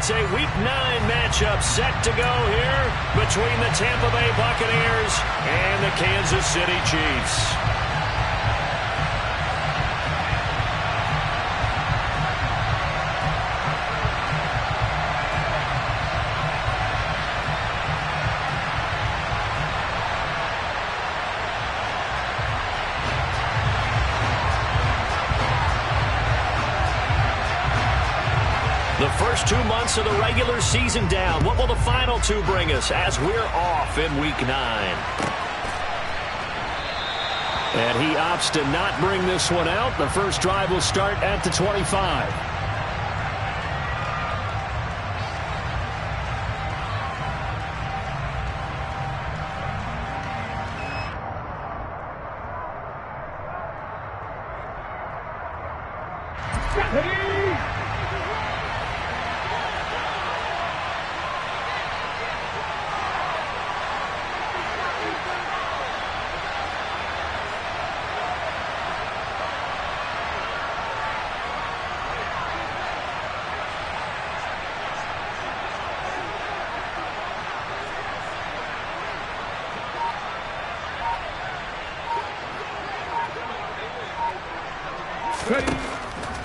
It's a Week 9 matchup set to go here between the Tampa Bay Buccaneers and the Kansas City Chiefs. The first 2 months of the regular season down. What will the final 2 bring us as we're off in Week 9? And he opts to not bring this one out. The first drive will start at the 25.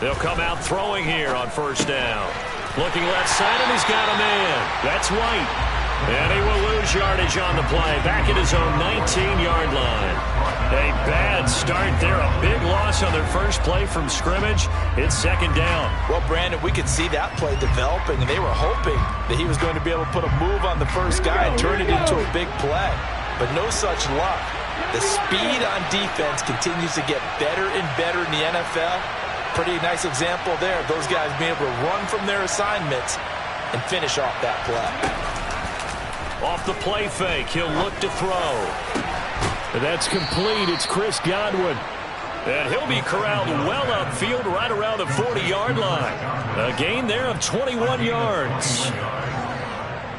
They'll come out throwing here on first down. Looking left side, and he's got a man. That's White. And he will lose yardage on the play. Back at his own 19-yard line. A bad start there. A big loss on their first play from scrimmage. It's second down. Well, Brandon, we could see that play developing, and they were hoping that he was going to be able to put a move on the first guy and turn it into a big play. But no such luck. The speed on defense continues to get better and better in the NFL. Pretty nice example there. Those guys being able to run from their assignments and finish off that play. Off the play fake, he'll look to throw. And that's complete. It's Chris Godwin. And he'll be corralled well upfield right around the 40-yard line. A gain there of 21 yards.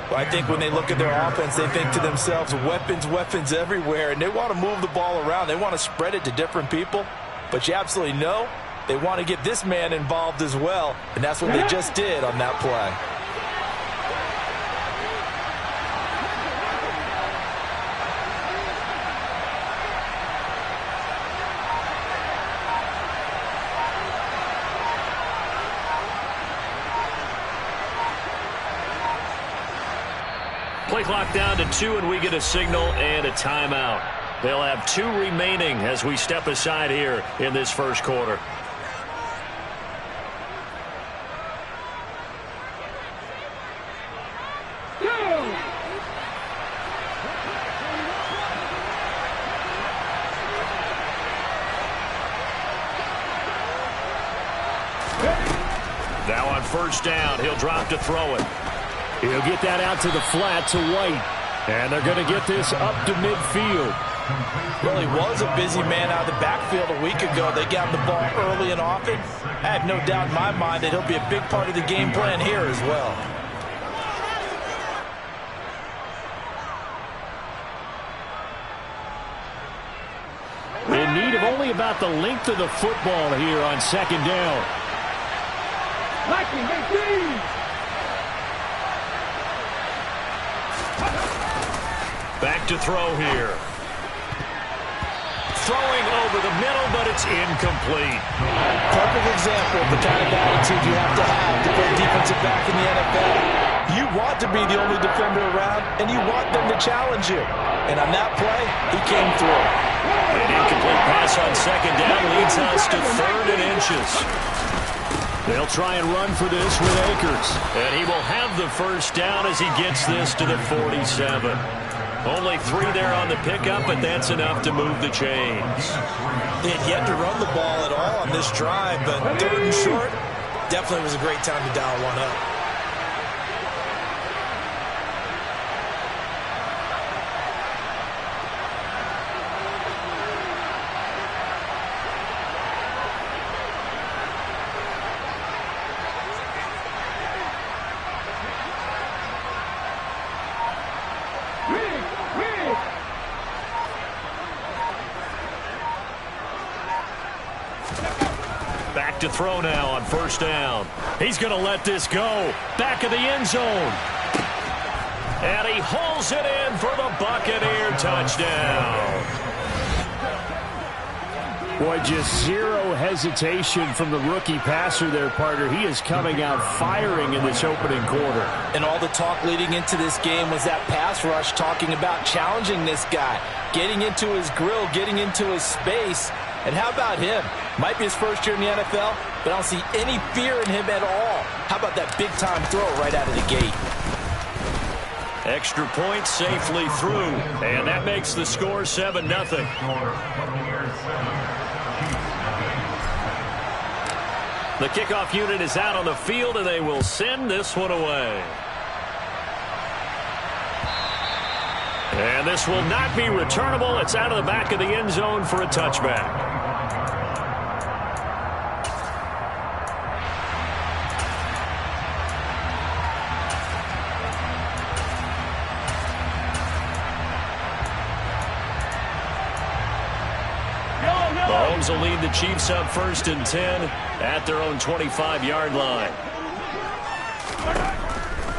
Well, I think when they look at their offense, they think to themselves, weapons, weapons everywhere, and they want to move the ball around. They want to spread it to different people. But you absolutely know they want to get this man involved as well, and that's what they just did on that play. Play clock down to 2, and we get a signal and a timeout. They'll have 2 remaining as we step aside here in this first quarter. Now on first down, he'll drop to throw it. He'll get that out to the flat to White. And they're going to get this up to midfield. Well, he was a busy man out of the backfield a week ago. They got him the ball early and often. I have no doubt in my mind that he'll be a big part of the game plan here as well. In need of only about the length of the football here on second down. Back to throw here. Throwing over the middle, but it's incomplete. Perfect example of the kind of attitude you have to play defensive back in the NFL. You want to be the only defender around, and you want them to challenge you. And on that play, he came through. An incomplete pass on second down leads us to 3rd and inches. They'll try and run for this with Akers. And he will have the first down as he gets this to the 47. Only 3 there on the pickup, but that's enough to move the chains. They had yet to run the ball at all on this drive, but 3rd and short definitely was a great time to dial one up. To throw now on first down. He's going to let this go. Back of the end zone. And he hauls it in for the Buccaneer touchdown. Boy, just zero hesitation from the rookie passer there, partner. He is coming out firing in this opening quarter. And all the talk leading into this game was that pass rush talking about challenging this guy, getting into his grill, getting into his space. And how about him? Might be his first year in the NFL, but I don't see any fear in him at all. How about that big-time throw right out of the gate? Extra point safely through, and that makes the score 7-0. The kickoff unit is out on the field, and they will send this one away. And this will not be returnable. It's out of the back of the end zone for a touchback. Mahomes will lead the Chiefs up 1st and 10 at their own 25-yard line.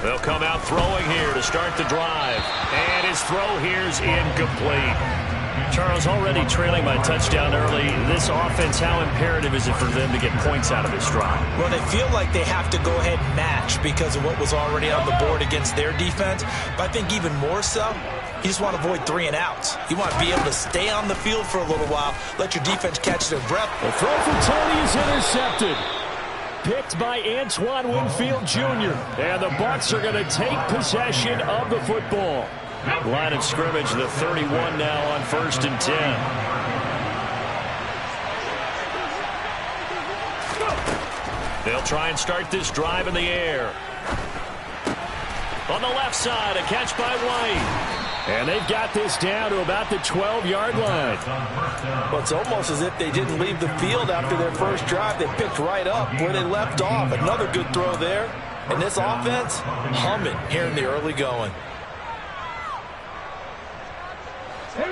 They'll come out throwing here to start the drive. And his throw here's incomplete. Charles, already trailing by touchdown early. This offense, how imperative is it for them to get points out of this drive? Well, they feel like they have to go ahead and match because of what was already on the board against their defense. But I think even more so, you just want to avoid 3 and outs. You want to be able to stay on the field for a little while, let your defense catch their breath. The throw from Tony is intercepted. Picked by Antoine Winfield Jr. And the Bucs are going to take possession of the football. Line of scrimmage, the 31 now on 1st and 10. They'll try and start this drive in the air. On the left side, a catch by White. And they've got this down to about the 12-yard line. Well, it's almost as if they didn't leave the field after their first drive. They picked right up where they left off. Another good throw there. And this offense, humming here in the early going.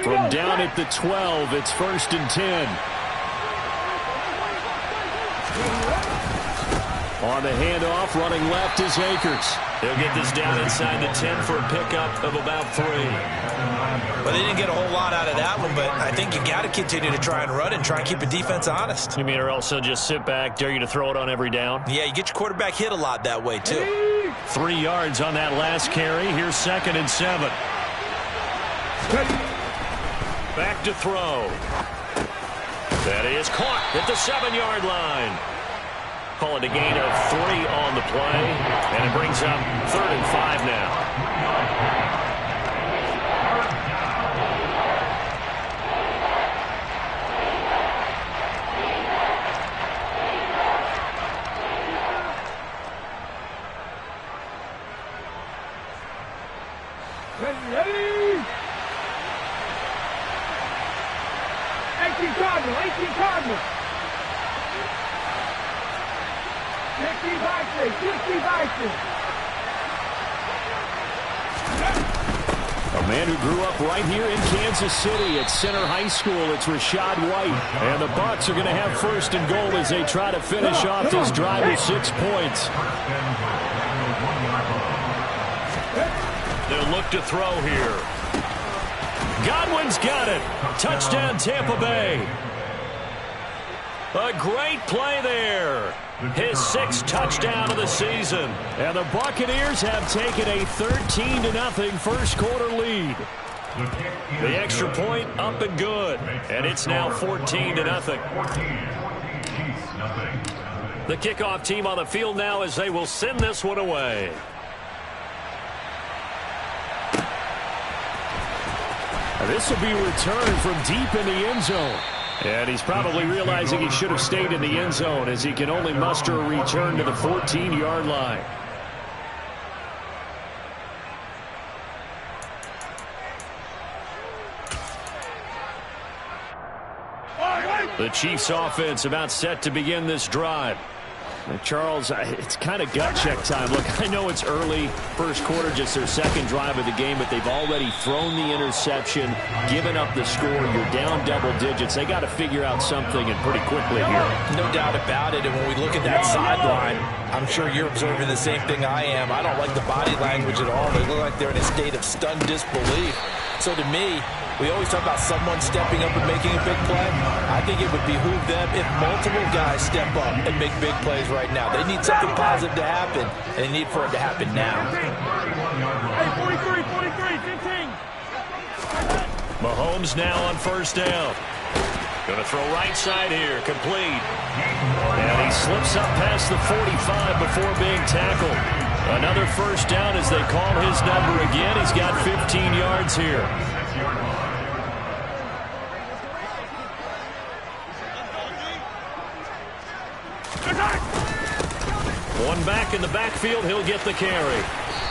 From down at the 12, it's 1st and 10. On the handoff, running left is Akers. They'll get this down inside the 10 for a pickup of about 3. Well, they didn't get a whole lot out of that one, but I think you got to continue to try and run and try and keep a defense honest. You mean or else they'll just sit back, dare you to throw it on every down? Yeah, you get your quarterback hit a lot that way, too. 3 yards on that last carry. Here's 2nd and 7. Back to throw. That is caught at the 7-yard line. Call it a gain of 3 on the play, and it brings up 3rd and 5 now. Ready? 18 Cardinal. 60 Bison. A man who grew up right here in Kansas City at Center High School. It's Rashad White. And the Bucs are going to have 1st and goal as they try to finish off this drive with 6 points. They'll look to throw here. Godwin's got it. Touchdown, Tampa Bay. A great play there. His 6th touchdown of the season. And the Buccaneers have taken a 13-0 first quarter lead. The extra point up and good. And it's now 14-0. The kickoff team on the field now as they will send this one away. This will be returned from deep in the end zone. And he's probably realizing he should have stayed in the end zone as he can only muster a return to the 14-yard line. The Chiefs offense about set to begin this drive. Charles, it's kind of gut check time. Look, I know it's early, first quarter, just their second drive of the game, but they've already thrown the interception, given up the score. You're down double digits. They got to figure out something, and pretty quickly here. No doubt about it, and when we look at that sideline, I'm sure you're observing the same thing I am. I don't like the body language at all. They look like they're in a state of stunned disbelief. So to me, we always talk about someone stepping up and making a big play. I think it would behoove them if multiple guys step up and make big plays right now. They need something positive to happen, and they need for it to happen now. Hey, 43, 15. Mahomes now on first down. Going to throw right side here, complete. And he slips up past the 45 before being tackled. Another first down as they call his number again. He's got 15 yards here. One back in the backfield, he'll get the carry.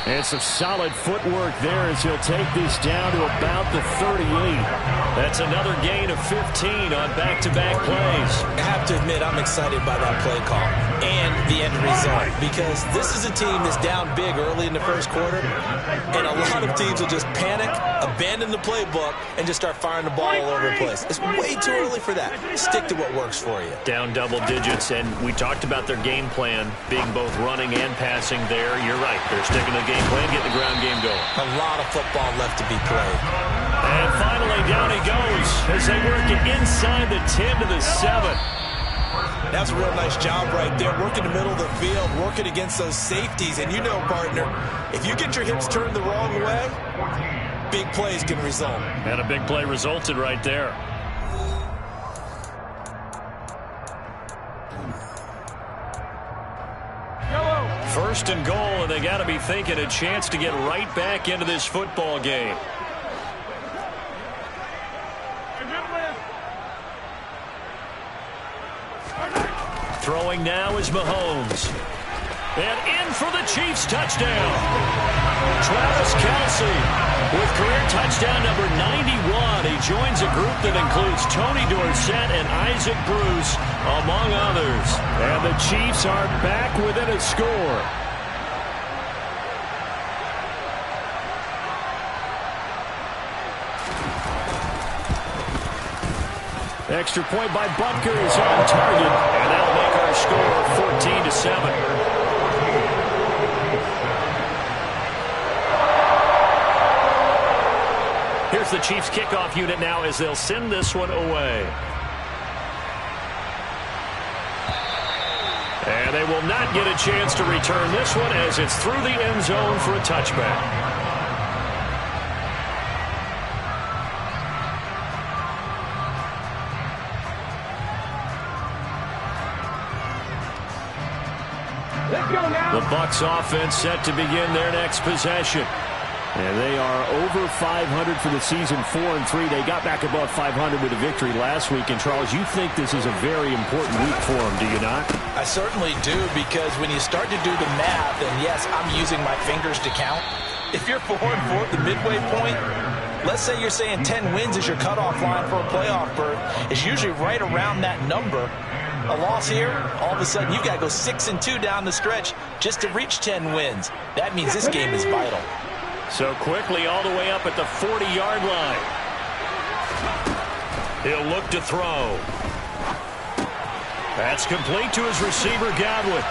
And some solid footwork there as he'll take this down to about the 38. That's another gain of 15 on back-to-back plays. I have to admit, I'm excited by that play call and the end result, because this is a team that's down big early in the first quarter, and a lot of teams will just panic, abandon the playbook, and just start firing the ball all over the place. It's way too early for that. Stick to what works for you. Down double digits, and we talked about their game plan being both running and passing there. You're right. They're sticking to the game plan, getting the ground game going. A lot of football left to be played. And finally, down he goes as they work it inside the 10 to the 7. That's a real nice job right there, working the middle of the field, working against those safeties. And you know, partner, if you get your hips turned the wrong way, big plays can result. And a big play resulted right there. First and goal, and they got to be thinking a chance to get right back into this football game. Throwing now is Mahomes. And in for the Chiefs touchdown. Travis Kelce with career touchdown number 91. He joins a group that includes Tony Dorsett and Isaac Bruce, among others. And the Chiefs are back within a score. Extra point by Butker is on target, and that'll make our score 14 to 7. Here's the Chiefs kickoff unit now as they'll send this one away. And they will not get a chance to return this one as it's through the end zone for a touchback. The Bucs offense set to begin their next possession. And they are over 500 for the season, 4-3. They got back above 500 with a victory last week. And, Charles, you think this is a very important week for them, do you not? I certainly do, because when you start to do the math, and yes, I'm using my fingers to count. If you're 4-4 at the midway point, let's say you're saying 10 wins is your cutoff line for a playoff berth. It's usually right around that number. A loss here, all of a sudden you've got to go 6-2 down the stretch just to reach 10 wins. That means this game is vital. So quickly all the way up at the 40-yard line. He'll look to throw. That's complete to his receiver, Godwin.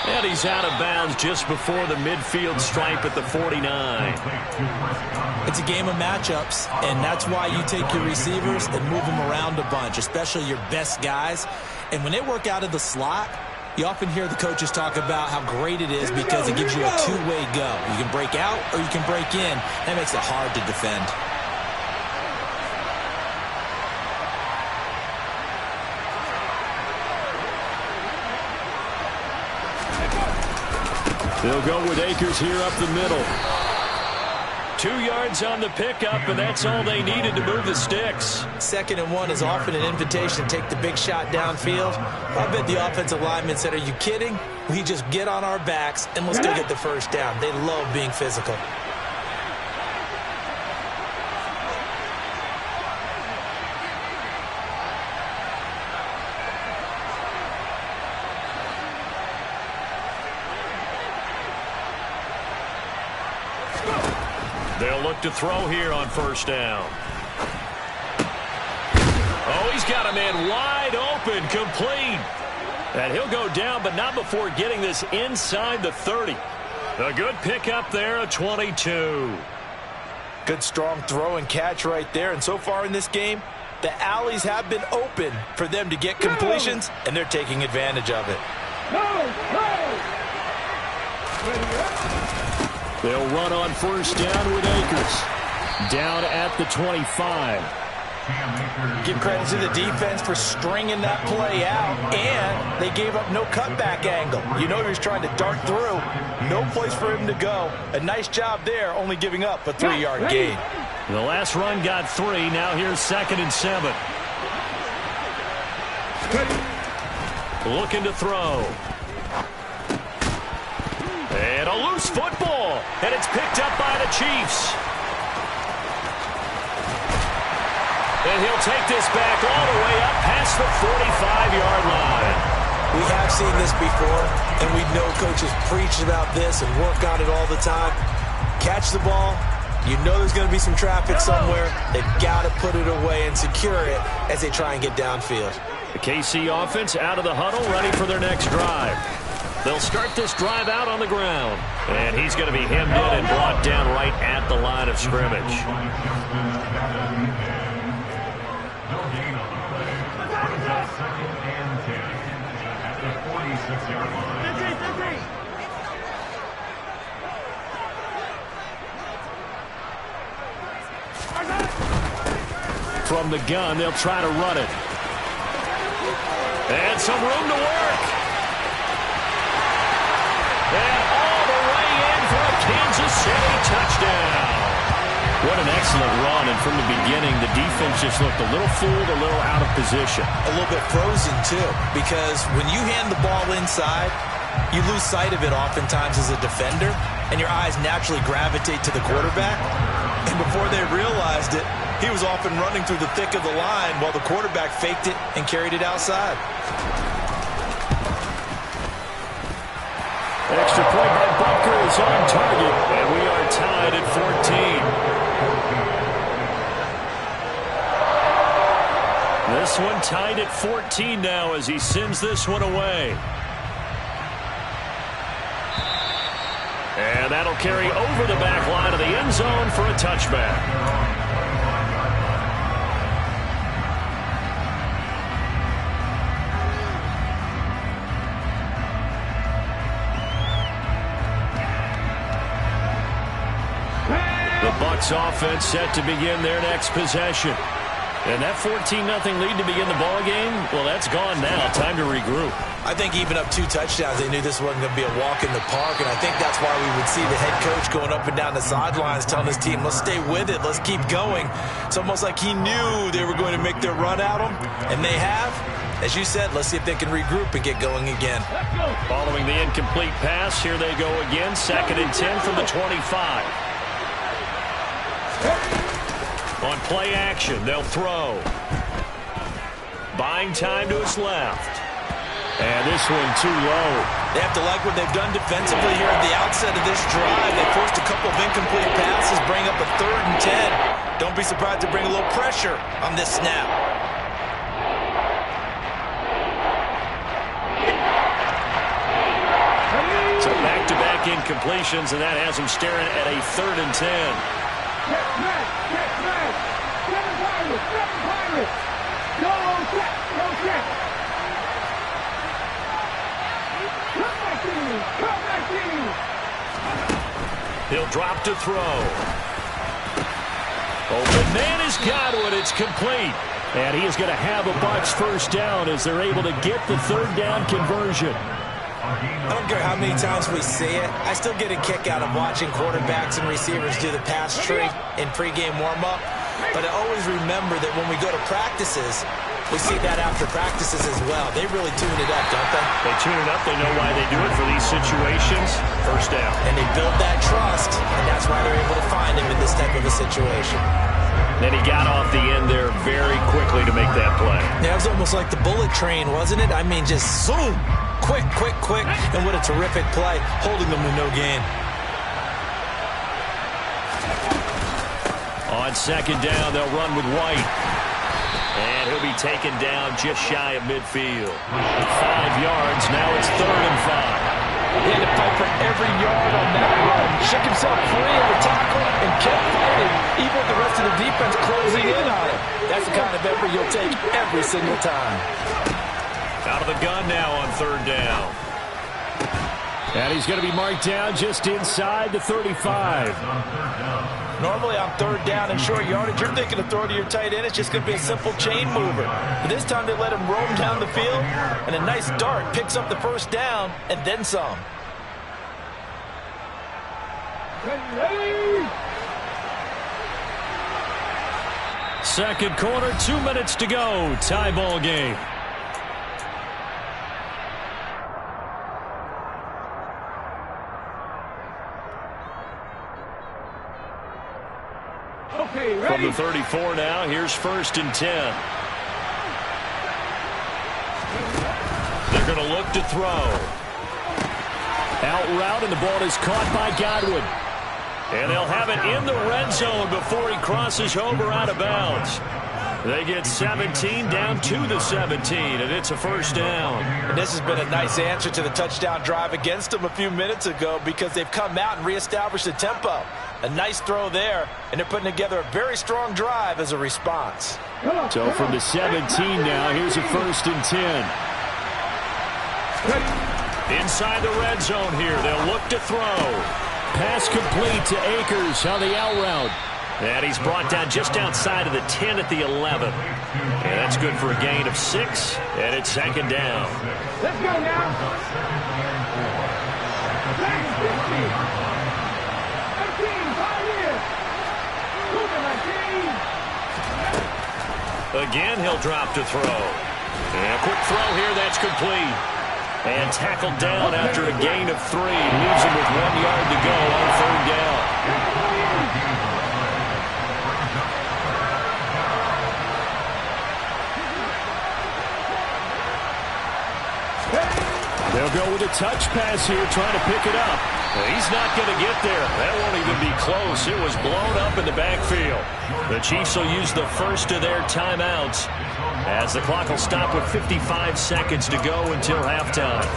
And he's out of bounds just before the midfield stripe at the 49. It's a game of matchups, and that's why you take your receivers and move them around a bunch, especially your best guys. And when they work out of the slot, you often hear the coaches talk about how great it is because it gives you a two-way go. You can break out or you can break in. That makes it hard to defend. They'll go with Akers here up the middle. 2 yards on the pickup, and that's all they needed to move the sticks. 2nd and 1 is often an invitation to take the big shot downfield. I bet the offensive linemen said, are you kidding? We just get on our backs and let's go get the first down. They love being physical. They'll look to throw here on first down. Oh, he's got a man wide open, complete. And he'll go down, but not before getting this inside the 30. A good pickup there, a 22. Good strong throw and catch right there. And so far in this game, the alleys have been open for them to get completions, and they're taking advantage of it. They'll run on first down with Akers. Down at the 25. Give credit to the defense for stringing that play out, and they gave up no cutback angle. You know he was trying to dart through. No place for him to go. A nice job there, only giving up a 3-yard gain. The last run got 3. Now here's 2nd and 7. Looking to throw. And a loose football. And it's picked up by the Chiefs. And he'll take this back all the way up past the 45-yard line. We have seen this before, and we know coaches preach about this and work on it all the time. Catch the ball. You know there's going to be some traffic somewhere. They've got to put it away and secure it as they try and get downfield. The KC offense out of the huddle, ready for their next drive. They'll start this drive out on the ground. And he's going to be hemmed in and brought down right at the line of scrimmage. From the gun, they'll try to run it. And some room to work. And all the way in for a Kansas City touchdown. What an excellent run, and from the beginning, the defense just looked a little fooled, a little out of position. A little bit frozen, too, because when you hand the ball inside, you lose sight of it oftentimes as a defender, and your eyes naturally gravitate to the quarterback. And before they realized it, he was off and running through the thick of the line while the quarterback faked it and carried it outside. Extra point by Bunker is on target, and we are tied at 14. This one tied at 14 now as he sends this one away. And that'll carry over the back line of the end zone for a touchback. The Bucs offense set to begin their next possession. And that 14-0 lead to begin the ball game, well, that's gone now. Time to regroup. I think even up 2 touchdowns, they knew this wasn't going to be a walk in the park, and I think that's why we would see the head coach going up and down the sidelines telling his team, let's stay with it, let's keep going. It's almost like he knew they were going to make their run at him, and they have. As you said, let's see if they can regroup and get going again. Following the incomplete pass, here they go again. 2nd and 10 from the 25. On play action, they'll throw. Buying time to his left. And this one too low. They have to like what they've done defensively here at the outset of this drive. They forced a couple of incomplete passes, bring up a 3rd and 10. Don't be surprised to bring a little pressure on this snap. So back-to-back incompletions, and that has him staring at a 3rd and 10. He'll drop to throw. Open man has got one. It's complete. And he is going to have a Bucs first down as they're able to get the 3rd down conversion. I don't care how many times we see it. I still get a kick out of watching quarterbacks and receivers do the pass tree in pregame warm-up. But I always remember that when we go to practices, we see that after practices as well. They really tune it up, don't they? They tune it up. They know why they do it for these situations. First down. And they build that trust, and that's why they're able to find him in this type of a situation. Then he got off the end there very quickly to make that play. Yeah, it was almost like the bullet train, wasn't it? I mean, just zoom. Quick, quick, quick. And what a terrific play, holding them to no gain. On second down, they'll run with White. And he'll be taken down just shy of midfield. 5 yards, now it's 3rd and 5. He had to fight for every yard on that run. Shook himself free of the tackle and kept fighting, even with the rest of the defense closing in on him. That's the kind of effort you'll take every single time. Out of the gun now on 3rd down. And he's going to be marked down just inside the 35. Normally on 3rd down and short yardage, you're thinking of throwing to your tight end. It's just going to be a simple chain mover. But this time they let him roam down the field, and a nice dart picks up the 1st down and then some. Second quarter, 2 minutes to go. Tie ball game. From the 34 now, here's 1st and 10. They're going to look to throw. Out route, and the ball is caught by Godwin. And they'll have it in the red zone before he crosses over out of bounds. They get 17 down to the 17, and it's a 1st down. And this has been a nice answer to the touchdown drive against them a few minutes ago because they've come out and reestablished the tempo. A nice throw there, and they're putting together a very strong drive as a response. So from the 17 now, here's a 1st and 10. Inside the red zone here, they'll look to throw. Pass complete to Akers on the out route. And he's brought down just outside of the 10 at the 11. And that's good for a gain of 6, and it's 2nd down. Let's go now. Again, he'll drop to throw. And a quick throw here, that's complete. And tackled down after a gain of 3. Leaves him with 1 yard to go on 3rd down. They'll go with a touch pass here, trying to pick it up. He's not going to get there. That won't even be close. It was blown up in the backfield. The Chiefs will use the first of their timeouts as the clock will stop with 55 seconds to go until halftime.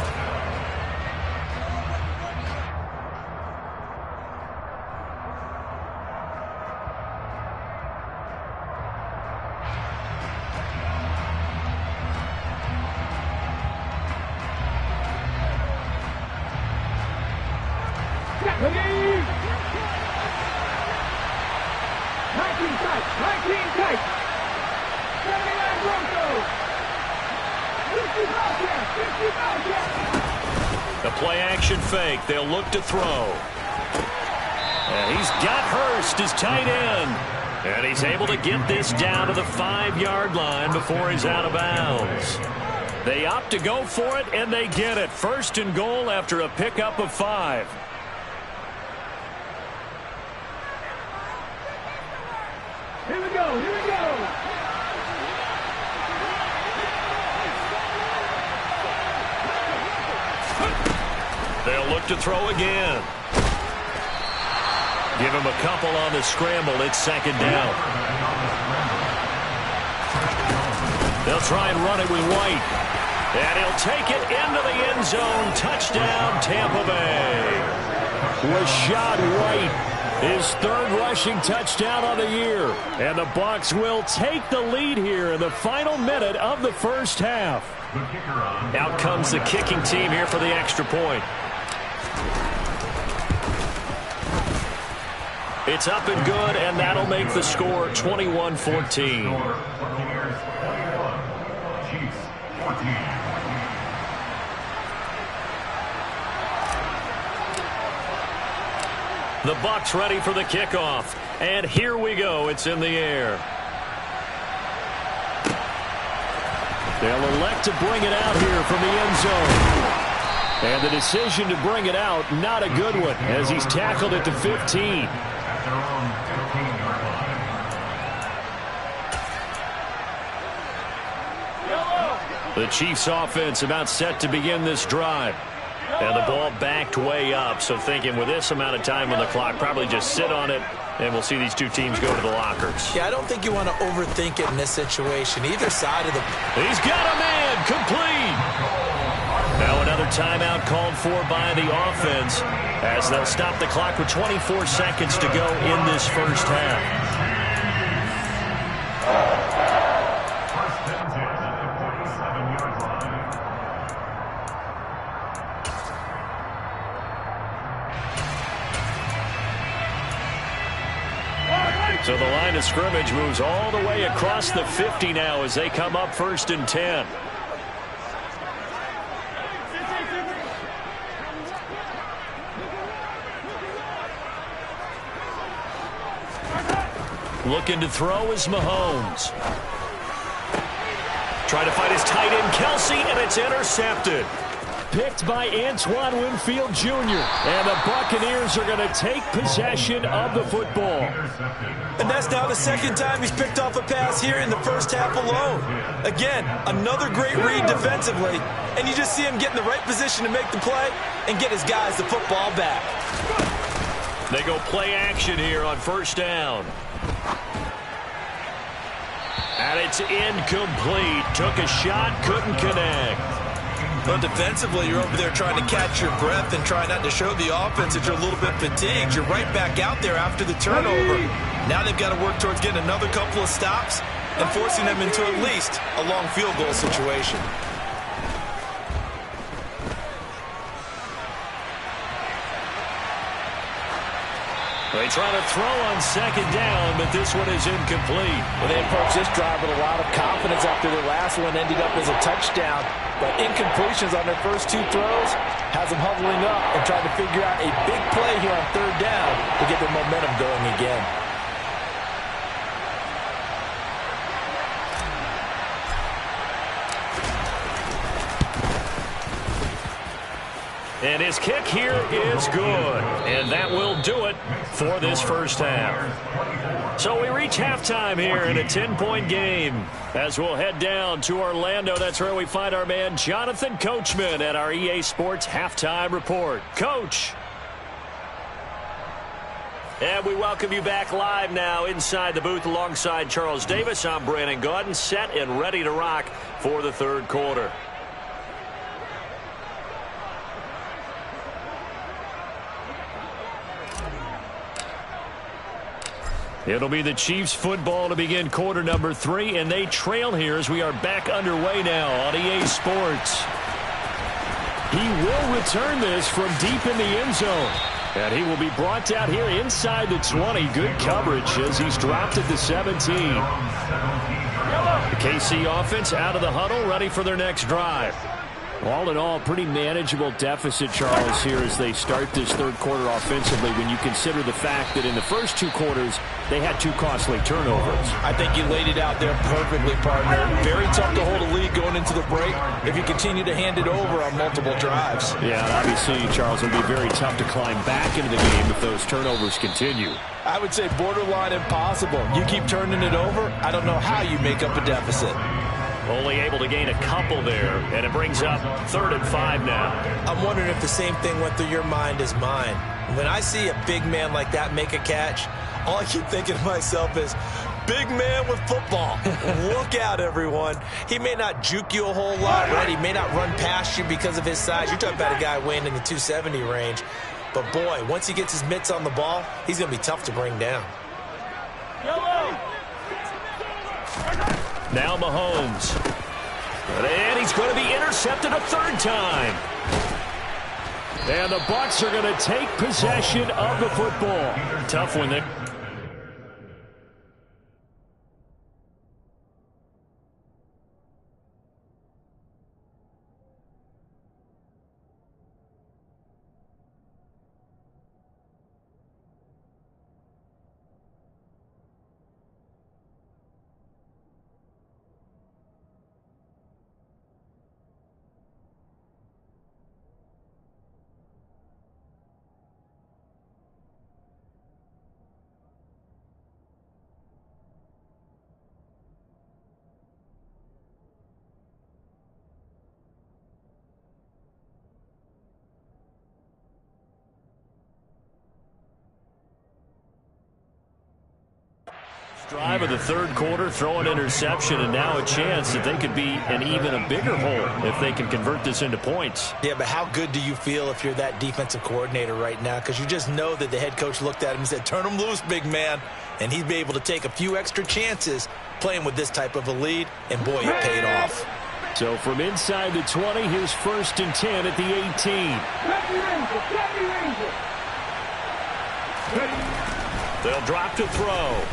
The play-action fake. They'll look to throw. And he's got Hurst, his tight end. And he's able to get this down to the 5-yard line before he's out of bounds. They opt to go for it, and they get it. 1st and goal after a pickup of 5. Here we go, here we go. They'll look to throw again. Give him a couple on the scramble. It's 2nd down. They'll try and run it with White. And he'll take it into the end zone. Touchdown, Tampa Bay. Rashad White, his 3rd rushing touchdown of the year. And the Bucs will take the lead here in the final minute of the 1st half. Out comes the kicking team here for the extra point. It's up and good, and that'll make the score 21-14. The Bucs ready for the kickoff. And here we go. It's in the air. They'll elect to bring it out here from the end zone. And the decision to bring it out, not a good one, as he's tackled at the 15. The Chiefs offense about set to begin this drive. And the ball backed way up, so thinking with this amount of time on the clock, probably just sit on it, and we'll see these two teams go to the lockers. Yeah, I don't think you want to overthink it in this situation. Either side of the... He's got a man, complete. Now another timeout called for by the offense as they'll stop the clock with 24 seconds to go in this first half. So the line of scrimmage moves all the way across the 50 now as they come up 1st and 10. Looking to throw is Mahomes. Trying to find his tight end, Kelsey, and it's intercepted. Picked by Antoine Winfield Jr. And the Buccaneers are going to take possession of the football. And that's now the second time he's picked off a pass here in the first half alone. Again, another great read defensively, and you just see him get in the right position to make the play and get his guys the football back. They go play action here on 1st down. And it's incomplete. Took a shot, couldn't connect. Well, defensively, you're over there trying to catch your breath and try not to show the offense that you're a little bit fatigued. You're right back out there after the turnover. Now they've got to work towards getting another couple of stops and forcing them into at least a long field goal situation. They try to throw on 2nd down, but this one is incomplete. Well, they approached this drive with a lot of confidence after their last one ended up as a touchdown. But incompletions on their first 2 throws has them huddling up and trying to figure out a big play here on 3rd down to get their momentum going again. And his kick here is good. And that will do it for this first half. So we reach halftime here in a 10-point game. As we'll head down to Orlando, that's where we find our man Jonathan Coachman at our EA Sports Halftime Report. Coach. And we welcome you back live now inside the booth alongside Charles Davis. I'm Brandon Gaudin, set and ready to rock for the 3rd quarter. It'll be the Chiefs football to begin quarter number 3, and they trail here as we are back underway now on EA Sports. He will return this from deep in the end zone. And he will be brought down here inside the 20. Good coverage as he's dropped at the 17. The KC offense out of the huddle, ready for their next drive. All in all, pretty manageable deficit, Charles, here as they start this 3rd quarter offensively when you consider the fact that in the first 2 quarters, they had 2 costly turnovers. I think you laid it out there perfectly, partner. Very tough to hold a lead going into the break if you continue to hand it over on multiple drives. Yeah, obviously, Charles, it'll be very tough to climb back into the game if those turnovers continue. I would say borderline impossible. You keep turning it over, I don't know how you make up a deficit. Only able to gain a couple there, and it brings up 3rd and 5 now. I'm wondering if the same thing went through your mind as mine. When I see a big man like that make a catch, all I keep thinking to myself is, big man with football. Look out, everyone. He may not juke you a whole lot, right? He may not run past you because of his size. You're talking about a guy weighing in the 270 range. But, boy, once he gets his mitts on the ball, he's going to be tough to bring down. Now Mahomes. And he's going to be intercepted a 3rd time. And the Bucs are going to take possession of the football. Tough one there. Drive of the third quarter, throw an interception, and now a chance that they could be in even a bigger hole if they can convert this into points. Yeah, but how good do you feel if you're that defensive coordinator right now? Because you just know that the head coach looked at him and said, turn him loose, big man. And he'd be able to take a few extra chances playing with this type of a lead, and boy, it paid off. So from inside the 20, here's 1st and 10 at the 18. They'll drop to throw.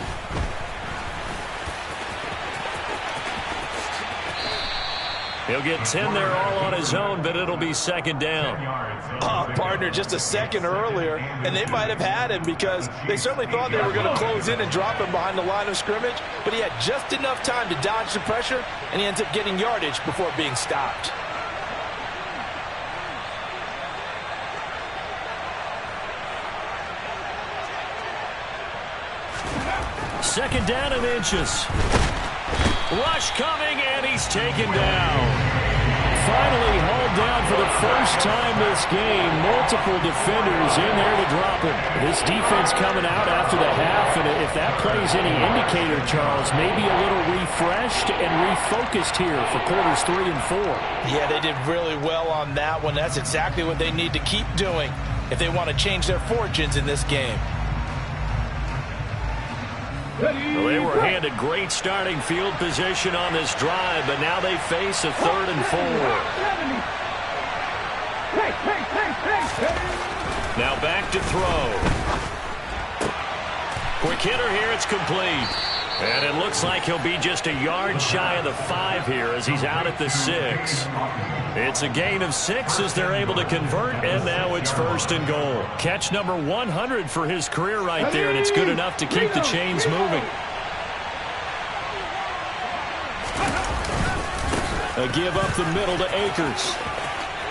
He'll get 10 there all on his own, but it'll be 2nd down. Partner, just a second earlier, and they might have had him because they certainly thought they were going to close in and drop him behind the line of scrimmage, but he had just enough time to dodge the pressure, and he ends up getting yardage before being stopped. Second down and inches. Rush coming, and he's taken down. Finally hauled down for the first time this game. Multiple defenders in there to drop him. This defense coming out after the half, and if that plays any indicator, Charles, maybe a little refreshed and refocused here for quarters 3 and 4. Yeah, they did really well on that one. That's exactly what they need to keep doing if they want to change their fortunes in this game. Well, they were handed great starting field position on this drive, but now they face a 3rd and 4. Now back to throw. Quick hitter here, it's complete. And it looks like he'll be just a yard shy of the 5 here as he's out at the 6. It's a gain of 6 as they're able to convert, and now it's 1st and goal. Catch number 100 for his career right there, and it's good enough to keep the chains moving. A give up the middle to Akers.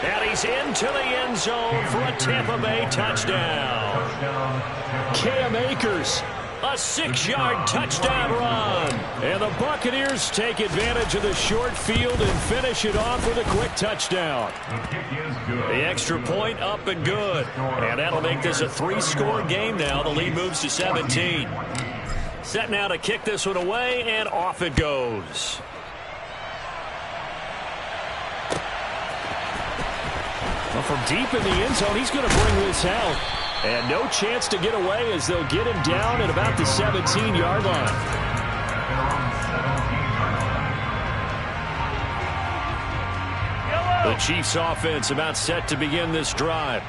And he's into the end zone for a Tampa Bay touchdown. Cam Akers. A 6-yard touchdown run. And the Buccaneers take advantage of the short field and finish it off with a quick touchdown. The extra point up and good. And that'll make this a 3-score game now. The lead moves to 17. Set now to kick this one away, and off it goes. Well, from deep in the end zone, he's going to bring this out. And no chance to get away as they'll get him down at about the 17-yard line. The Chiefs offense about set to begin this drive.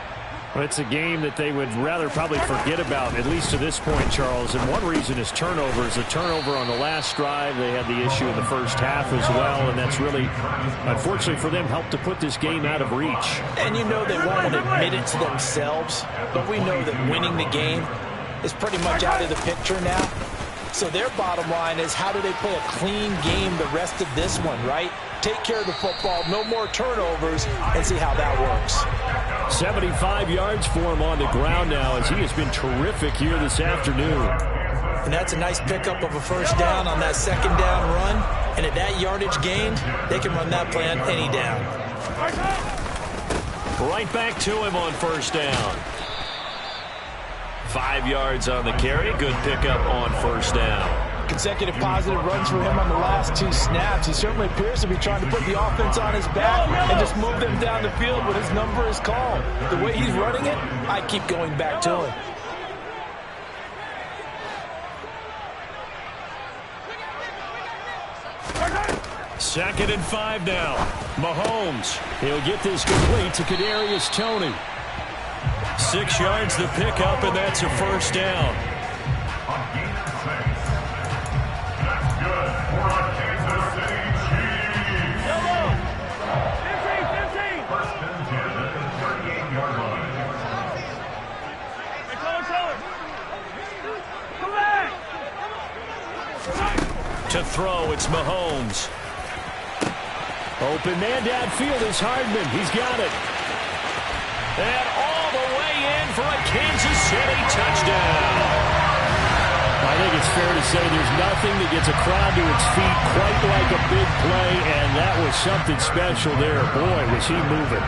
Well, it's a game that they would rather probably forget about, at least to this point, Charles. And one reason is turnovers. A turnover on the last drive. They had the issue in the first half as well, and that's really, unfortunately for them, helped to put this game out of reach. And you know they won't admit it to themselves, but we know that winning the game is pretty much out of the picture now. So their bottom line is, how do they play a clean game the rest of this one, right? Take care of the football, no more turnovers, and see how that works. 75 yards for him on the ground now as he has been terrific here this afternoon. And that's a nice pickup of a 1st down on that 2nd down run. And at that yardage gained, they can run that play on any down. Right back to him on 1st down. 5 yards on the carry. Good pickup on 1st down. Consecutive positive runs for him on the last 2 snaps. He certainly appears to be trying to put the offense on his back and just move them down the field when his number is called. The way he's running it, I keep going back to him. Second and 5 now. Mahomes. He'll get this complete to Kadarius Toney. 6 yards the pickup, and that's a 1st down. To throw, it's Mahomes. Open man downfield is Hardman. He's got it. And all the way in for a Kansas City touchdown. I think it's fair to say there's nothing that gets a crowd to its feet quite like a big play, and that was something special there. Boy, was he moving.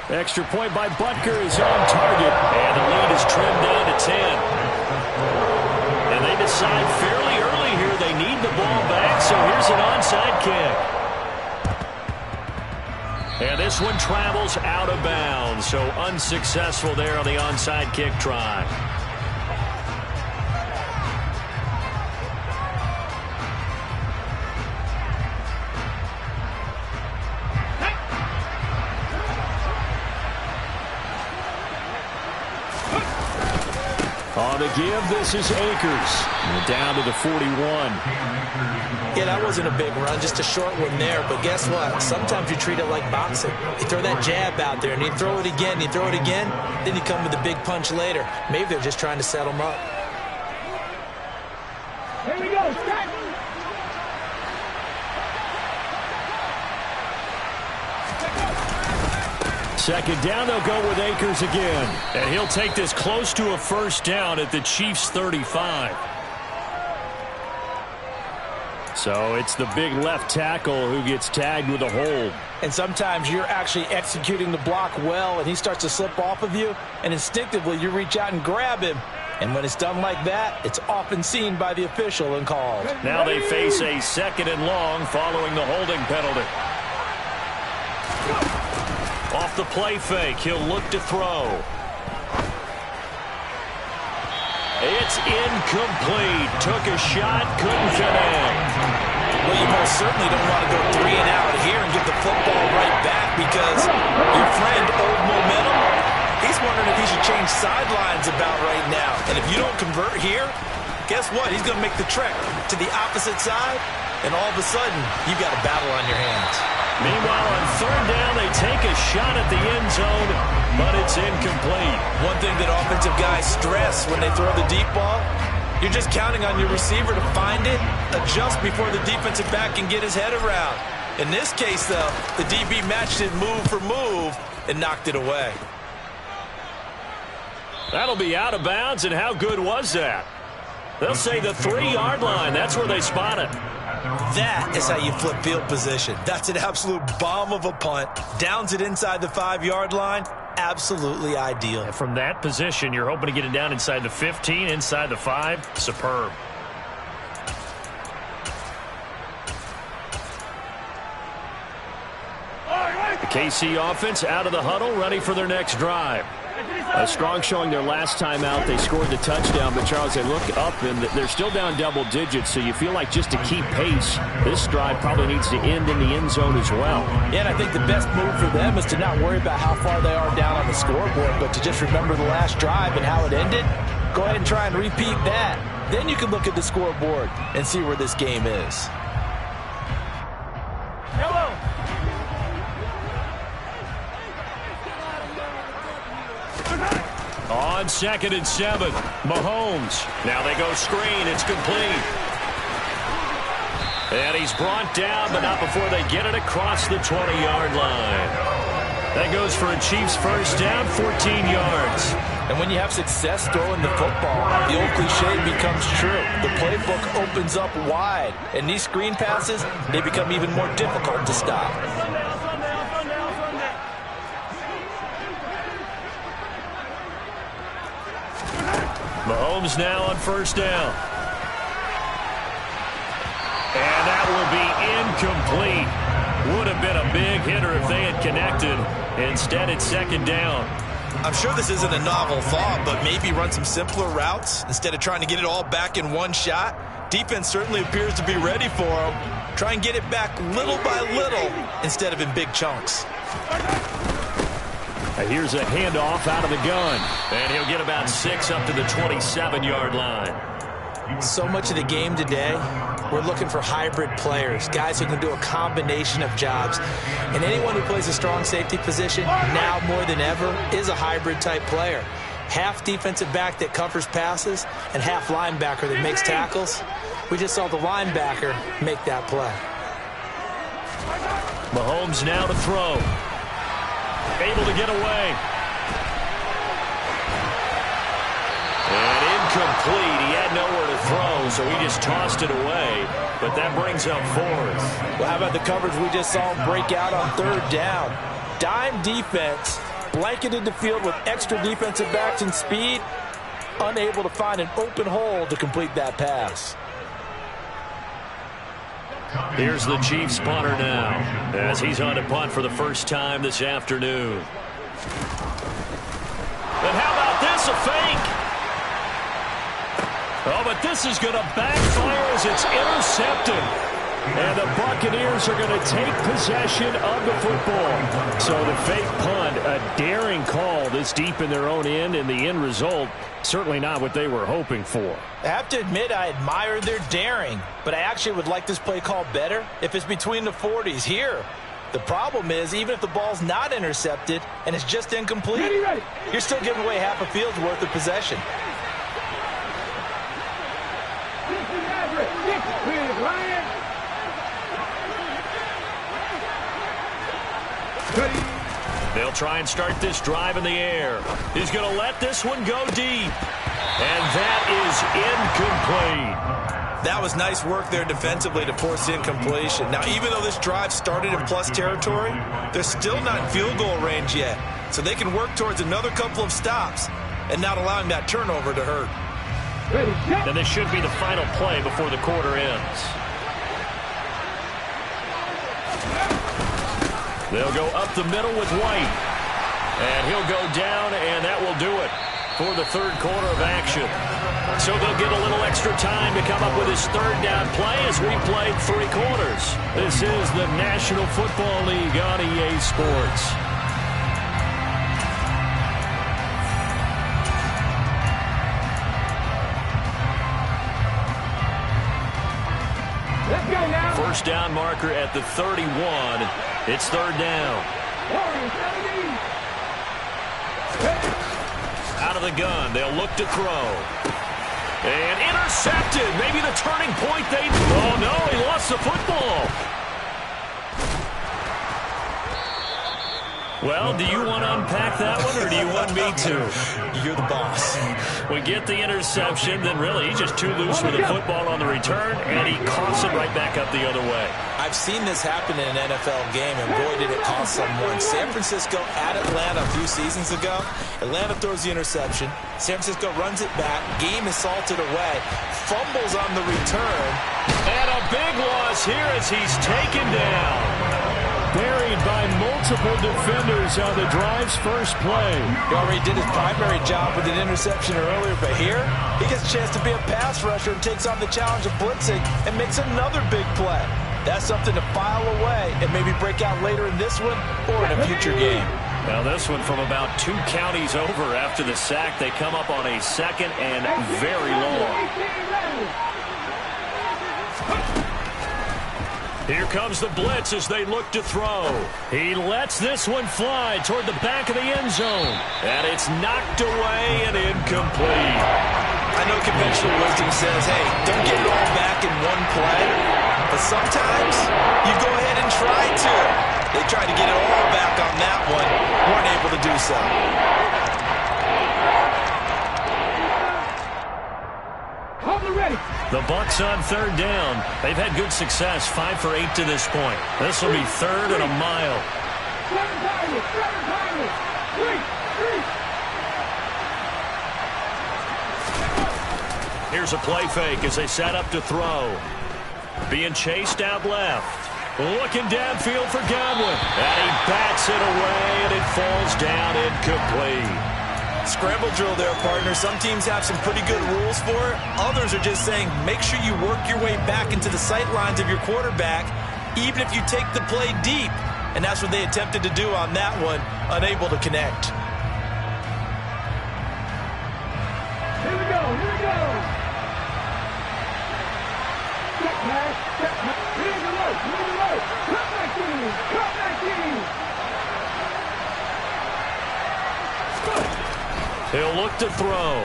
Extra point by Butker is on target. And the lead is trimmed down to 10. And they decide fairly early here they need the ball back, so here's an onside kick. And this one travels out of bounds, so unsuccessful there on the onside kick try. On the give, this is Akers. Down to the 41. Yeah, that wasn't a big run, just a short one there. But guess what? Sometimes you treat it like boxing. You throw that jab out there, and you throw it again, you throw it again, then you come with a big punch later. Maybe they're just trying to set them up. Here we go, stack. Second down, they'll go with Akers again. And he'll take this close to a first down at the Chiefs' 35. So it's the big left tackle who gets tagged with a hold. And sometimes you're actually executing the block well, and he starts to slip off of you, and instinctively you reach out and grab him. And when it's done like that, it's often seen by the official and called. Now they face a 2nd and long following the holding penalty. Off the play fake, he'll look to throw. It's incomplete. Took a shot, couldn't connect. Well, you most certainly don't want to go 3 and out here and get the football right back, because your friend, Old Momentum, he's wondering if he should change sidelines about right now. And if you don't convert here, guess what? He's going to make the trek to the opposite side, and all of a sudden, you've got a battle on your hands. Meanwhile, on 3rd down, they take a shot at the end zone, but it's incomplete. One thing that offensive guys stress when they throw the deep ball, you're just counting on your receiver to find it, adjust before the defensive back can get his head around. In this case, though, the DB matched it move for move and knocked it away. That'll be out of bounds, and how good was that? They'll say the 3-yard line. That's where they spot it. That is how you flip field position. That's an absolute bomb of a punt. Downs it inside the 5-yard line. Absolutely ideal. And from that position, you're hoping to get it down inside the 15, inside the 5. Superb. The KC offense out of the huddle, ready for their next drive. A strong showing their last time out. They scored the touchdown, but Charles, they look up and they're still down double digits, so you feel like just to keep pace, this drive probably needs to end in the end zone as well. Yeah, and I think the best move for them is to not worry about how far they are down on the scoreboard, but to just remember the last drive and how it ended. Go ahead and try and repeat that. Then you can look at the scoreboard and see where this game is. Hello. On 2nd and 7, Mahomes. Now they go screen. It's complete. And he's brought down, but not before they get it across the 20-yard line. That goes for a Chiefs first down, 14 yards. And when you have success throwing the football, the old cliche becomes true. The playbook opens up wide, and these screen passes, they become even more difficult to stop. Mahomes now on first down. And that will be incomplete. Would have been a big hitter if they had connected. Instead, it's 2nd down. I'm sure this isn't a novel thought, but maybe run some simpler routes instead of trying to get it all back in one shot. Defense certainly appears to be ready for them. Try and get it back little by little instead of in big chunks. Here's a handoff out of the gun. And he'll get about 6 up to the 27-yard line. So much of the game today, we're looking for hybrid players, guys who can do a combination of jobs. And anyone who plays a strong safety position, now more than ever, is a hybrid type player. Half defensive back that covers passes and half linebacker that makes tackles. We just saw the linebacker make that play. Mahomes now to throw. Able to get away. And incomplete. He had nowhere to throw, so he just tossed it away. But that brings up 4th. Well, how about the coverage we just saw him break out on 3rd down? Dime defense, blanketed the field with extra defensive backs and speed, unable to find an open hole to complete that pass. Here's the Chiefs punter now, as he's on to punt for the first time this afternoon. And how about this, a fake? Oh, but this is going to backfire as it's intercepted. And the Buccaneers are going to take possession of the football. So the fake punt, a daring call this deep in their own end, and the end result, certainly not what they were hoping for. I have to admit I admire their daring, but I actually would like this play called better if it's between the 40s here. The problem is, even if the ball's not intercepted and it's just incomplete, you're still giving away half a field's worth of possession. They'll try and start this drive in the air. He's going to let this one go deep. And that is incomplete. That was nice work there defensively to force incompletion. Now, even though this drive started in plus territory, they're still not in field goal range yet. So they can work towards another couple of stops and not allowing that turnover to hurt. And this should be the final play before the quarter ends. They'll go up the middle with White. And he'll go down, and that will do it for the third quarter of action. So they'll get a little extra time to come up with his third down play as we played 3 quarters. This is the National Football League on EA Sports. Let's go now. First down marker at the 31. It's third down. Out of the gun. They'll look to throw. And intercepted. Maybe the turning point they... Oh, no, he lost the football. Well, do you want to unpack that one, or do you want me to? You're the boss. We get the interception, then really he's just too loose with the football on the return, and he coughs it right back up the other way. I've seen this happen in an NFL game, and boy, did it cost someone. San Francisco at Atlanta a few seasons ago. Atlanta throws the interception. San Francisco runs it back. Game is salted away. Fumbles on the return. And a big loss here as he's taken down. Buried by multiple defenders on the drive's first play. He already did his primary job with an interception earlier, but here he gets a chance to be a pass rusher and takes on the challenge of blitzing and makes another big play. That's something to file away and maybe break out later in this one or in a future game. Now this one from about 2 counties over after the sack. They come up on a second and very long. Here comes the blitz as they look to throw. He lets this one fly toward the back of the end zone. And it's knocked away and incomplete. I know conventional wisdom says, hey, don't get it all back in one play. But sometimes you go ahead and try to. They tried to get it all back on that one. Weren't able to do so. The Bucs on third down. They've had good success, 5 for 8 to this point. This will be third and a mile. Here's a play fake as they set up to throw. Being chased out left. Looking downfield for Godwin. And he bats it away, and it falls down incomplete. Scramble drill there, partner. Some teams have some pretty good rules for it. Others are just saying, make sure you work your way back into the sight lines of your quarterback, even if you take the play deep. And that's what they attempted to do on that one, unable to connect. Here we go, here we go. Check pass, check pass. Here's the rope, here's the rope. Cut back in, cut back in. He'll look to throw.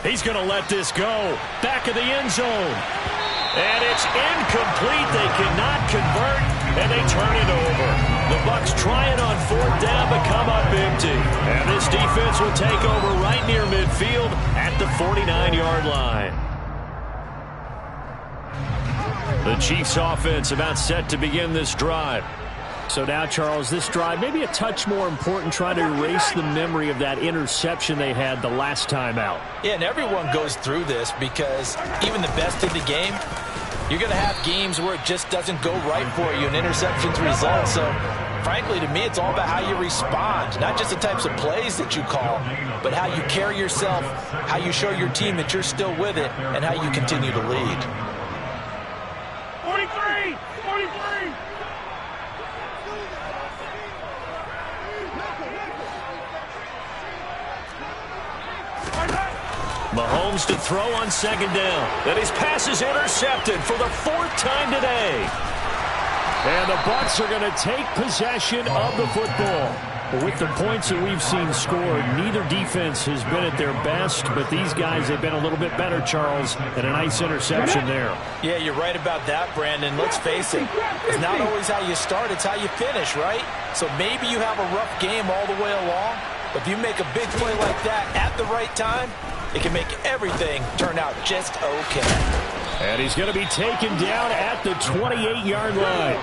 He's going to let this go. Back of the end zone. And it's incomplete. They cannot convert, and they turn it over. The Bucs try it on fourth down, but come up empty. And this defense will take over right near midfield at the 49-yard line. The Chiefs offense about set to begin this drive. So now, Charles, this drive, maybe a touch more important, trying to erase the memory of that interception they had the last time out. Yeah, and everyone goes through this because even the best in the game, you're going to have games where it just doesn't go right for you and interceptions result. So, frankly, to me, it's all about how you respond, not just the types of plays that you call, but how you carry yourself, how you show your team that you're still with it, and how you continue to lead. 43! 43! Mahomes to throw on second down. And his pass is intercepted for the 4th time today. And the Bucs are going to take possession of the football. With the points that we've seen scored, neither defense has been at their best, but these guys have been a little bit better, Charles, and a nice interception there. Yeah, you're right about that, Brandon. Let's face it, it's not always how you start, it's how you finish, right? So maybe you have a rough game all the way along, but if you make a big play like that at the right time, it can make everything turn out just okay. And he's going to be taken down at the 28-yard line.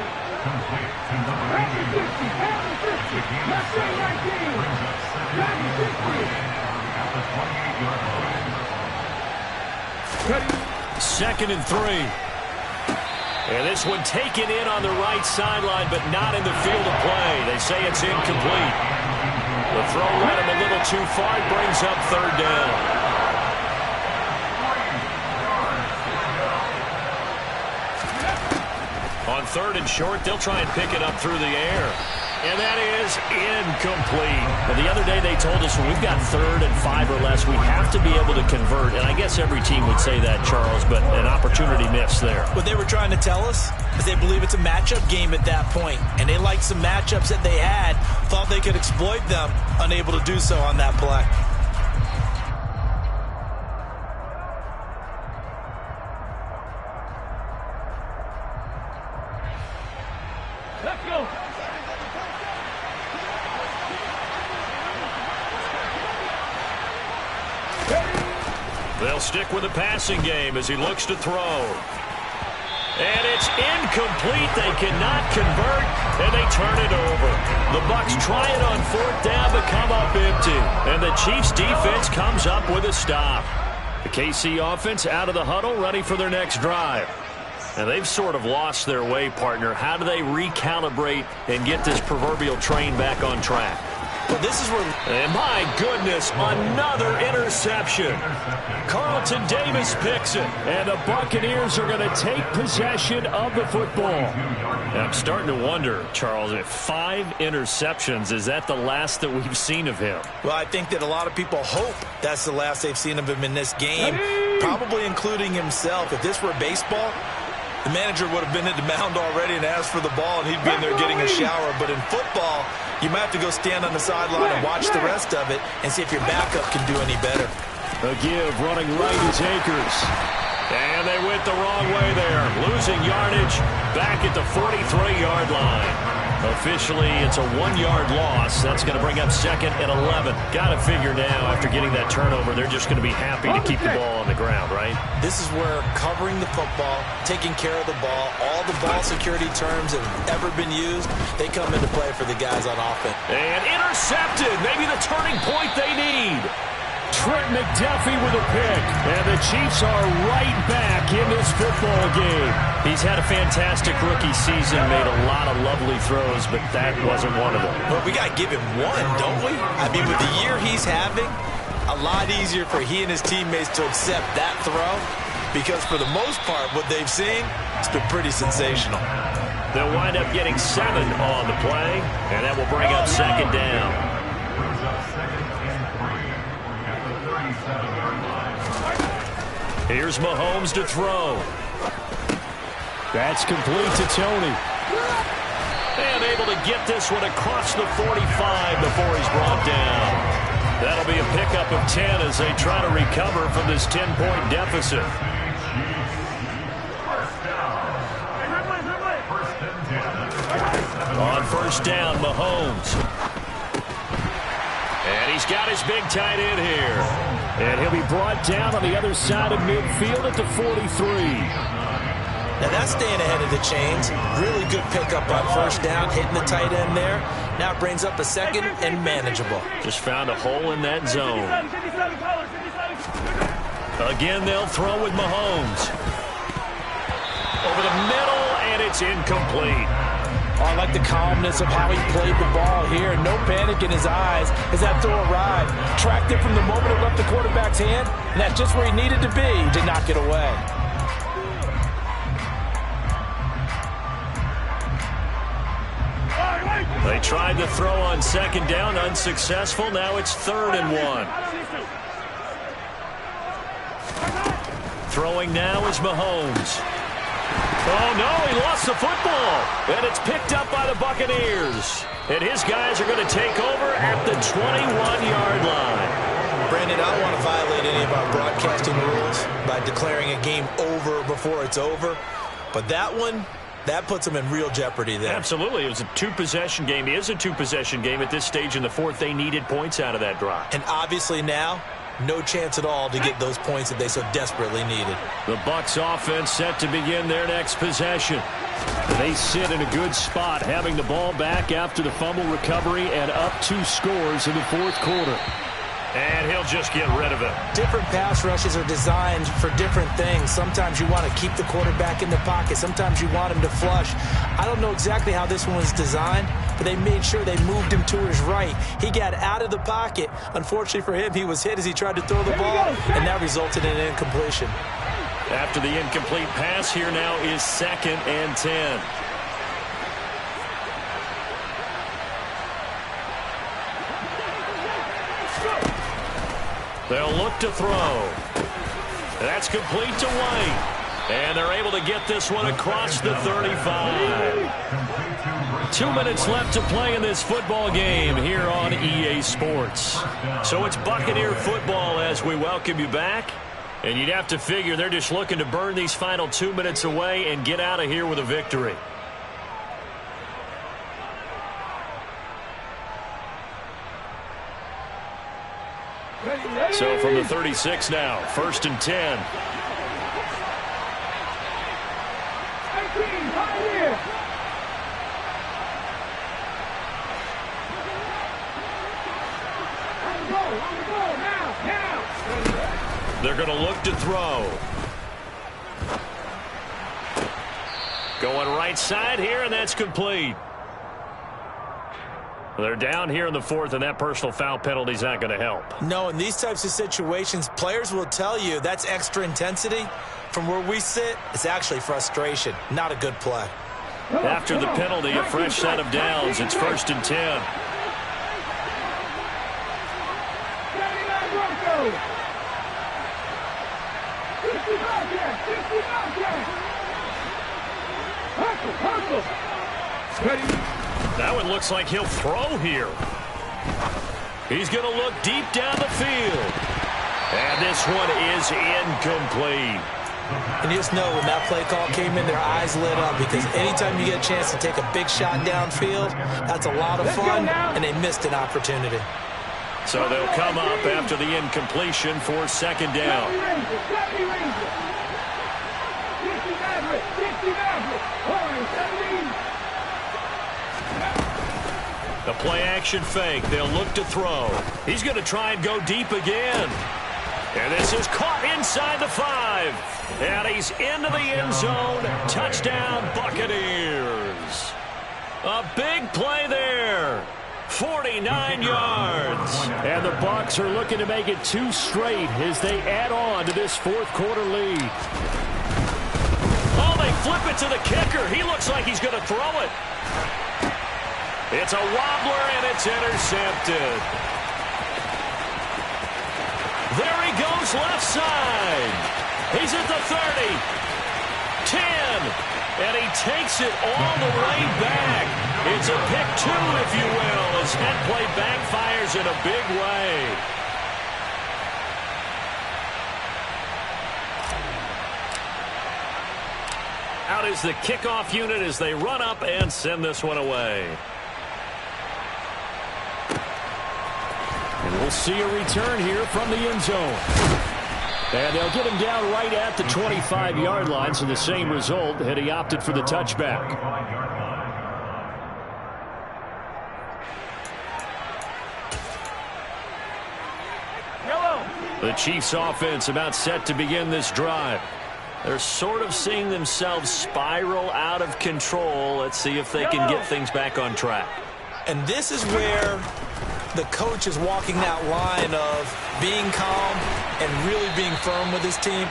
Second and 3. And this one taken in on the right sideline, but not in the field of play. They say it's incomplete. The throw led him a little too far. It brings up 3rd down. On 3rd and short, they'll try and pick it up through the air. And that is incomplete. Well, the other day they told us when we've got 3rd and 5 or less, we have to be able to convert. And I guess every team would say that, Charles, but an opportunity missed there. What they were trying to tell us is they believe it's a matchup game at that point. And they liked some matchups that they had, thought they could exploit them, unable to do so on that play. Let's go! They'll stick with the passing game as he looks to throw. And it's incomplete. They cannot convert, and they turn it over. The Bucs try it on 4th down, but come up empty. And the Chiefs' defense comes up with a stop. The KC offense out of the huddle, ready for their next drive. And they've sort of lost their way, partner. How do they recalibrate and get this proverbial train back on track? Well, this is where... And my goodness, another interception. Carlton Davis picks it. And the Buccaneers are going to take possession of the football. And I'm starting to wonder, Charles, if 5 interceptions, is that the last that we've seen of him? Well, I think that a lot of people hope that's the last they've seen of him in this game, probably including himself. If this were baseball, the manager would have been at the mound already and asked for the ball, and he'd be in there getting a shower. But in football, you might have to go stand on the sideline and watch the rest of it and see if your backup can do any better. A give running right is Akers. And they went the wrong way there. Losing yardage back at the 43-yard line. Officially, it's a 1-yard loss. That's going to bring up 2nd and 11. Got to figure now, after getting that turnover, they're just going to be happy to keep the ball on the ground, right? This is where covering the football, taking care of the ball, all the ball security terms that have ever been used, they come into play for the guys on offense. And intercepted. Maybe the turning point they need. Trent McDuffie with a pick. And the Chiefs are right back in this football game. He's had a fantastic rookie season, made a lot of lovely throws, but that wasn't one of them. Well, we got to give him one, don't we? I mean, with the year he's having, a lot easier for he and his teammates to accept that throw, because for the most part, what they've seen, it's been pretty sensational. They'll wind up getting 7 on the play, and that will bring up 2nd down. Here's Mahomes to throw. That's complete to Tony. And able to get this one across the 45 before he's brought down. That'll be a pickup of 10 as they try to recover from this 10-point deficit. On 1st down, Mahomes. And he's got his big tight end here. And he'll be brought down on the other side of midfield at the 43. Now that's staying ahead of the chains. Really good pickup on first down, hitting the tight end there. Now it brings up a second and manageable. Just found a hole in that zone. Again, they'll throw with Mahomes. Over the middle, and it's incomplete. Oh, I like the calmness of how he played the ball here. No panic in his eyes as that throw arrived. Tracked it from the moment it left the quarterback's hand, and that's just where he needed to be to knock it away. They tried to throw on second down, unsuccessful. Now it's 3rd and 1. Throwing now is Mahomes. Oh, no, he lost the football. And it's picked up by the Buccaneers. And his guys are going to take over at the 21-yard line. Brandon, I don't want to violate any of our broadcasting rules by declaring a game over before it's over. But that one, that puts them in real jeopardy there. Absolutely. It was a two-possession game. It is a two-possession game at this stage in the fourth. They needed points out of that drive. And obviously now, no chance at all to get those points that they so desperately needed. The Bucs offense set to begin their next possession. They sit in a good spot, having the ball back after the fumble recovery and up 2 scores in the fourth quarter. And he'll just get rid of it. Different pass rushes are designed for different things. Sometimes you want to keep the quarterback in the pocket. Sometimes you want him to flush. I don't know exactly how this one was designed, but they made sure they moved him to his right. He got out of the pocket. Unfortunately for him, he was hit as he tried to throw the ball, and that resulted in an incompletion. After the incomplete pass, here now is 2nd and 10. They'll look to throw. That's complete to White. And they're able to get this one across the 35. 2 minutes left to play in this football game here on EA Sports. So it's Buccaneer football as we welcome you back. And you'd have to figure they're just looking to burn these final 2 minutes away and get out of here with a victory. So from the 36 now, 1st and 10. They're going to look to throw. Going right side here, and that's complete. They're down here in the 4th, and that personal foul penalty is not going to help. No, in these types of situations, players will tell you that's extra intensity. From where we sit, it's actually frustration. Not a good play. After the penalty, a fresh set of downs. It's 1st and 10. That one looks like he'll throw here. He's going to look deep down the field. And this one is incomplete. And you just know when that play call came in, their eyes lit up, because anytime you get a chance to take a big shot downfield, that's a lot of fun, and they missed an opportunity. So they'll come up after the incompletion for 2nd down. The play-action fake. They'll look to throw. He's going to try and go deep again. And this is caught inside the 5. And he's into the end zone. Touchdown, Buccaneers. A big play there. 49 yards. And the Bucs are looking to make it 2 straight as they add on to this 4th quarter lead. Oh, they flip it to the kicker. He looks like he's going to throw it. It's a wobbler, and it's intercepted. There he goes left side. He's at the 30, 10, and he takes it all the way back. It's a pick 2, if you will, as that play backfires in a big way. Out is the kickoff unit as they run up and send this one away. And we'll see a return here from the end zone. And they'll get him down right at the 25-yard line, so the same result had he opted for the touchback. The Chiefs offense about set to begin this drive. They're sort of seeing themselves spiral out of control. Let's see if they can get things back on track. And this is where the coach is walking that line of being calm and really being firm with his team.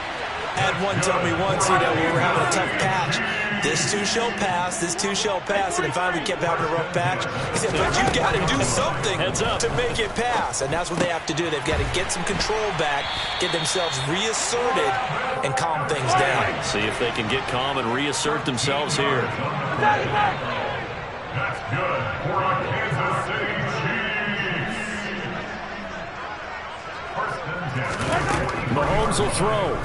I had one tell me once, we were having a tough patch. This too shall pass, this too shall pass. And finally we kept having a rough patch. He said, but you got to do something to make it pass. And that's what they have to do. They've got to get some control back, get themselves reasserted, and calm things down. See if they can get calm and reassert themselves here. That's good for our Kansas City Chiefs. First and 10. Mahomes will throw.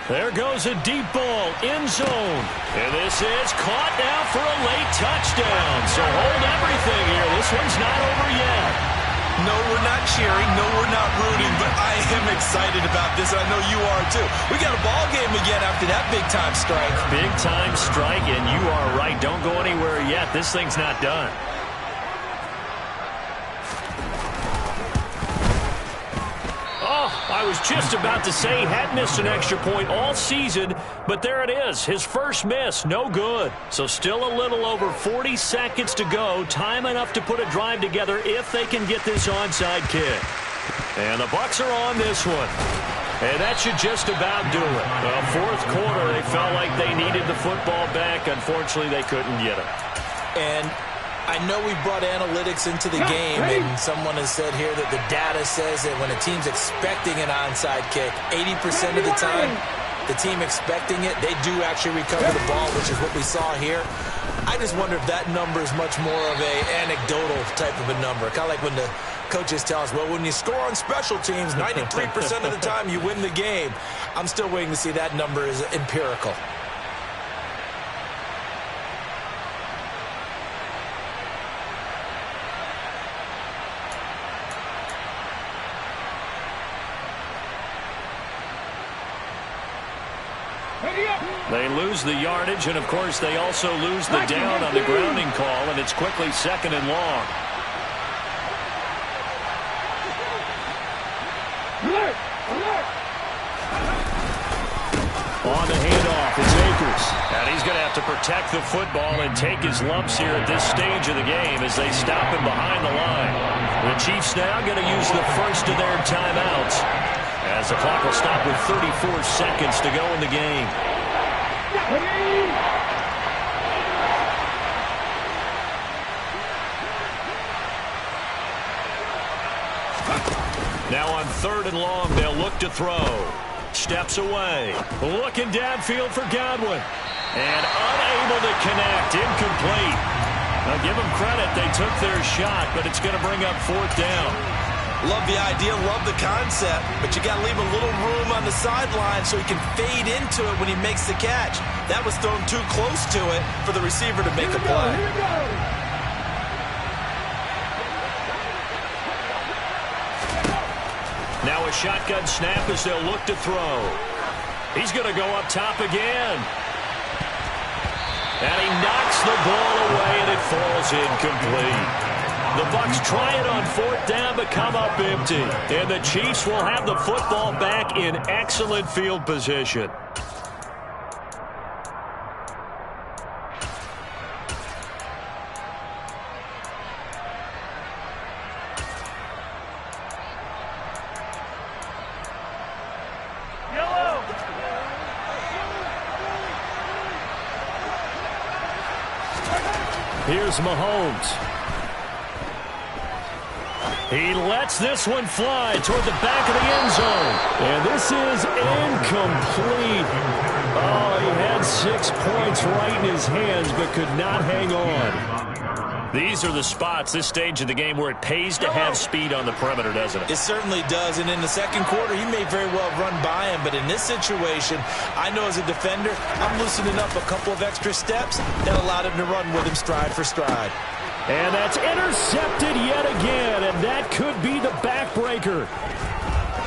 There goes a deep ball, end zone. And this is caught now for a late touchdown. So hold everything here. This one's not over yet. No, we're not cheering. No, we're not rooting. But I am excited about this. I know you are, too. We got a ball game again after that big-time strike. Big-time strike, and you are right. Don't go anywhere yet. This thing's not done. I was just about to say he had missed an extra point all season, but there it is. His first miss, no good. So still a little over 40 seconds to go. Time enough to put a drive together if they can get this onside kick. And the Bucs are on this one. And that should just about do it. Fourth quarter, they felt like they needed the football back. Unfortunately, they couldn't get it. And I know we brought analytics into the game, and someone has said here that the data says that when a team's expecting an onside kick, 80% of the time, the team expecting it, they do actually recover the ball, which is what we saw here. I just wonder if that number is much more of an anecdotal type of a number. Kind of like when the coaches tell us, well, when you score on special teams, 93% of the time you win the game. I'm still waiting to see that number is empirical. They lose the yardage, and, of course, they also lose the down on the grounding call, and it's quickly second and long. On the handoff, it's Akers. And he's going to have to protect the football and take his lumps here at this stage of the game as they stop him behind the line. The Chiefs now going to use the first of their timeouts as the clock will stop with 34 seconds to go in the game. Now on third and long, they'll look to throw. Steps away. Looking downfield for Godwin. And unable to connect. Incomplete. Now give them credit. They took their shot, but it's going to bring up fourth down. Love the idea, love the concept, but you got to leave a little room on the sideline so he can fade into it when he makes the catch. That was thrown too close to it for the receiver to make a play. Now a shotgun snap as they'll look to throw. He's going to go up top again. And he knocks the ball away, and it falls incomplete. The Bucs try it on fourth down, but come up empty. And the Chiefs will have the football back in excellent field position. Here's Mahomes. He lets this one fly toward the back of the end zone. And this is incomplete. Oh, he had 6 points right in his hands, but could not hang on. These are the spots, this stage of the game, where it pays to have speed on the perimeter, doesn't it? It certainly does. And in the second quarter, he may very well run by him. But in this situation, I know as a defender, I'm loosening up a couple of extra steps that allowed him to run with him stride for stride. And that's intercepted yet again, and that could be the backbreaker.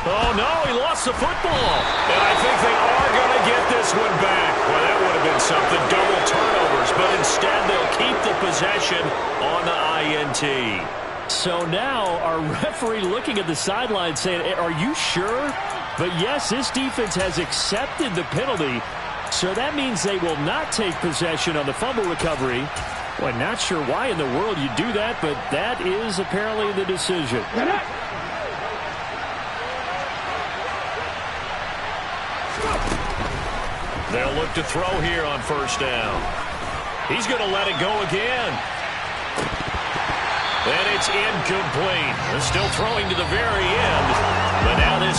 Oh, no, he lost the football. And I think they are going to get this one back. Well, that would have been something, double turnovers. But instead, they'll keep the possession on the INT. So now our referee looking at the sideline saying, are you sure? But yes, this defense has accepted the penalty. So that means they will not take possession on the fumble recovery. Well, not sure why in the world you do that, but that is apparently the decision. They'll look to throw here on first down. He's going to let it go again. And it's incomplete. They're still throwing to the very end. But now this